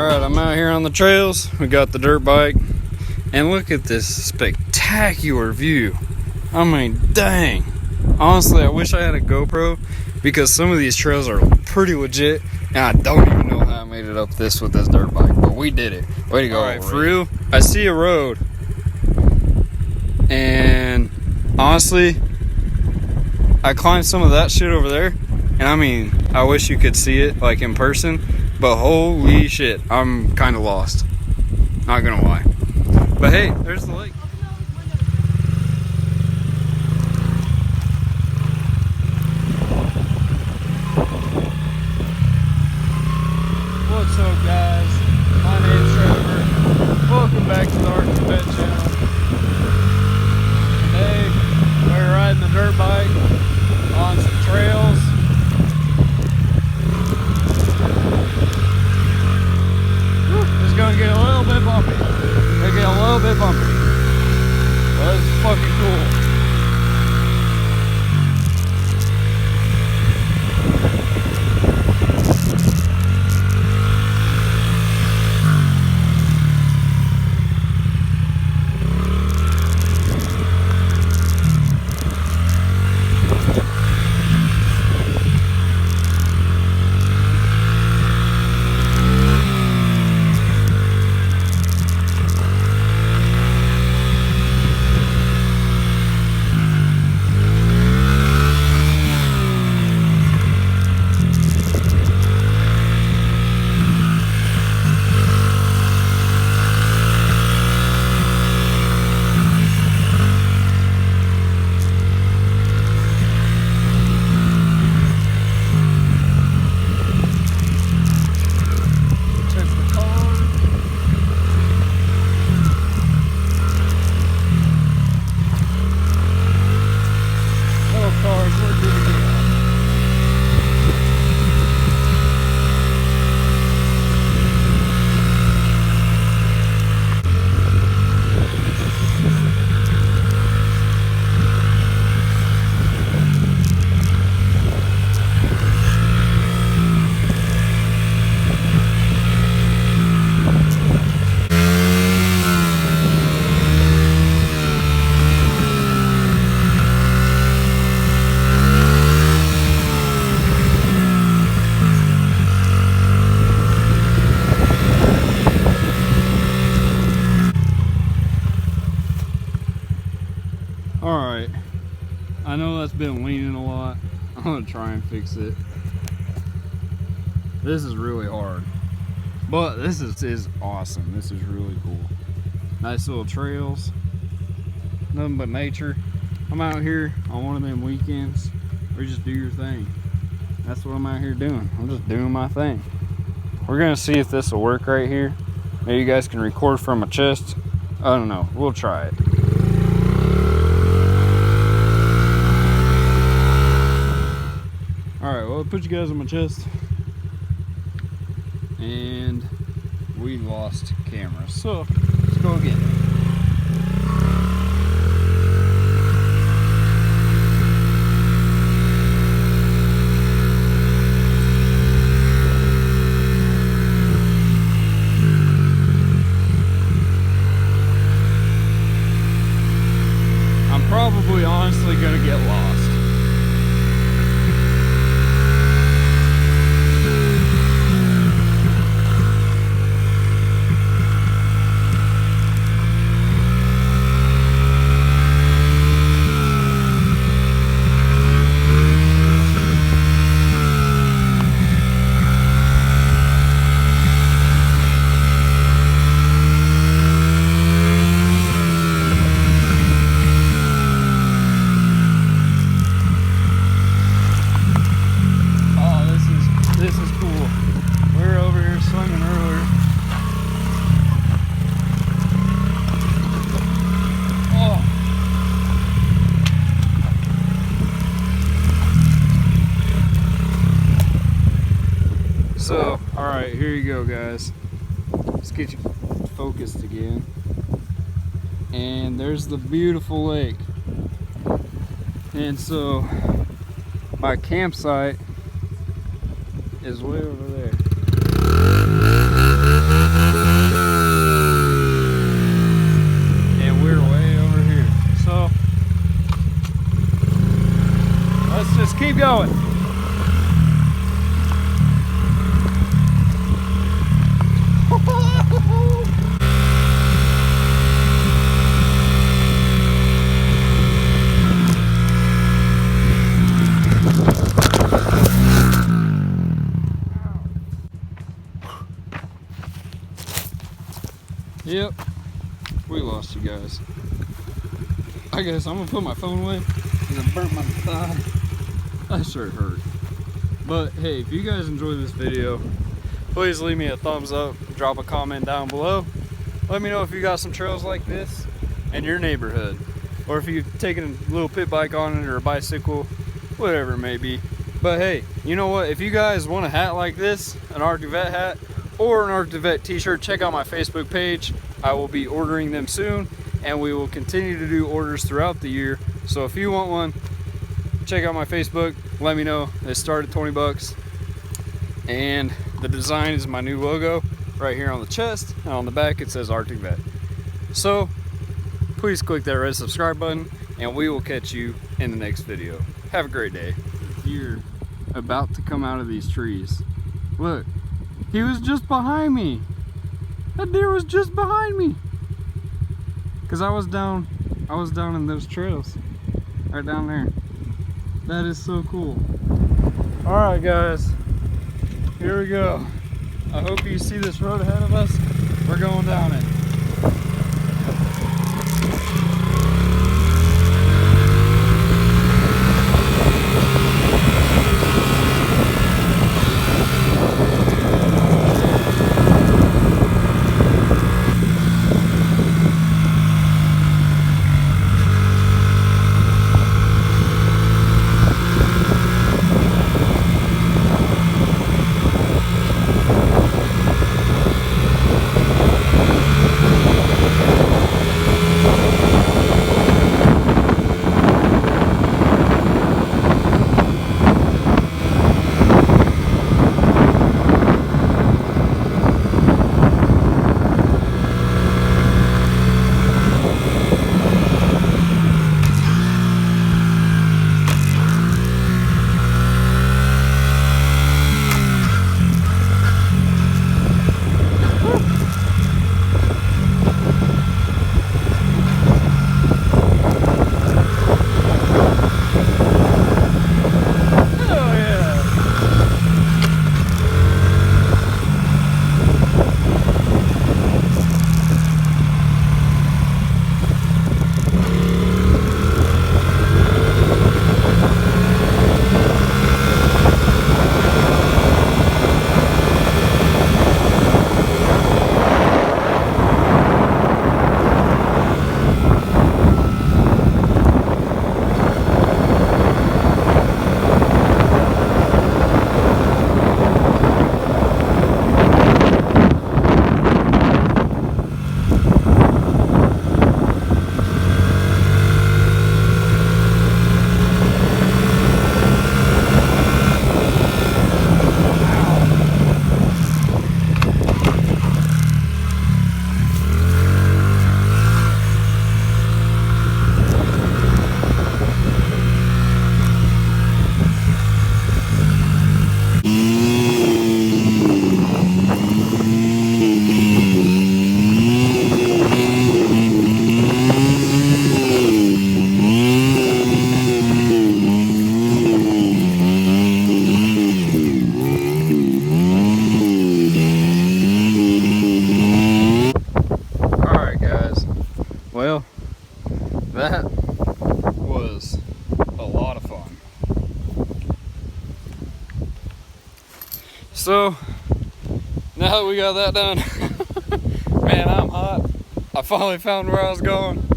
Alright, I'm out here on the trails. We got the dirt bike. And look at this spectacular view. I mean, dang. Honestly, I wish I had a GoPro because some of these trails are pretty legit. And I don't even know how I made it up this with this dirt bike. But we did it. Way to go. Alright, for real, I see a road. And honestly, I climbed some of that shit over there. And I mean, I wish you could see it like in person. But holy shit, I'm kind of lost. Not gonna lie. But hey, there's the lake. What's up, guys? My name's Trevor. Welcome back to the Vette channel. Today, we're riding the dirt bike on some trails. It's gonna get a little bit bumpy. It's get a little bit bumpy. But it's fucking cool. Alright, I know that's been leaning a lot. I'm gonna try and fix it. This is really hard, but this is awesome. This is really cool. Nice little trails, nothing but nature. I'm out here on one of them weekends where you just do your thing. That's what I'm out here doing. I'm just doing my thing. We're gonna see if this will work right here. Maybe you guys can record from my chest. I don't know, we'll try it. Alright, well, I'll put you guys on my chest. And we lost camera. So, let's go again. I'm probably honestly gonna get lost. So, alright, here you go, guys. Let's get you focused again. And there's the beautiful lake. And so, my campsite is way over there. keep going. Yep, we lost you guys. I guess I'm gonna put my phone away because I burnt my thigh. That sure hurt. But hey, if you guys enjoyed this video, please leave me a thumbs up, drop a comment down below. Let me know if you got some trails like this in your neighborhood, or if you've taken a little pit bike on it or a bicycle, whatever it may be. But hey, you know what? If you guys want a hat like this, an Arctic Vette hat, or an Arctic Vette t-shirt, check out my Facebook page. I will be ordering them soon, and we will continue to do orders throughout the year. So if you want one, check out my Facebook, let me know. They start at 20 bucks. And the design is my new logo right here on the chest, and on the back it says Arctic Vette. So please click that red subscribe button, and we will catch you in the next video. Have a great day. You're about to come out of these trees. Look. He was just behind me. That deer was just behind me. Cause I was down in those trails. Right down there. That is so cool. Alright guys. Here we go. I hope you see this road ahead of us. We're going down it. That was a lot of fun. So now that we got that done, man, I'm hot. I finally found where I was going.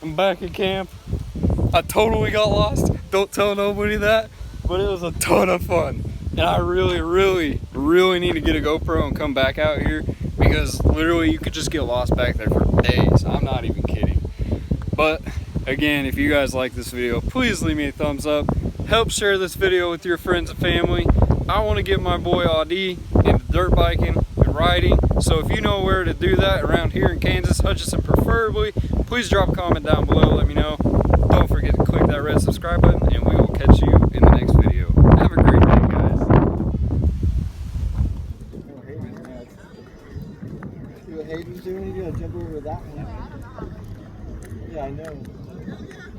I'm back at camp. I totally got lost. Don't tell nobody that, but it was a ton of fun. And I really need to get a GoPro and come back out here, because literally you could just get lost back there for days. I'm not even kidding. But again, if you guys like this video, please leave me a thumbs up. Help share this video with your friends and family. I want to get my boy Audi into dirt biking and riding. So if you know where to do that around here in Kansas, Hutchinson preferably, please drop a comment down below. Let me know. Don't forget to click that red subscribe button, and we will catch you in the next video. Hayden's doing it. You gotta jump over that one. Yeah, I know.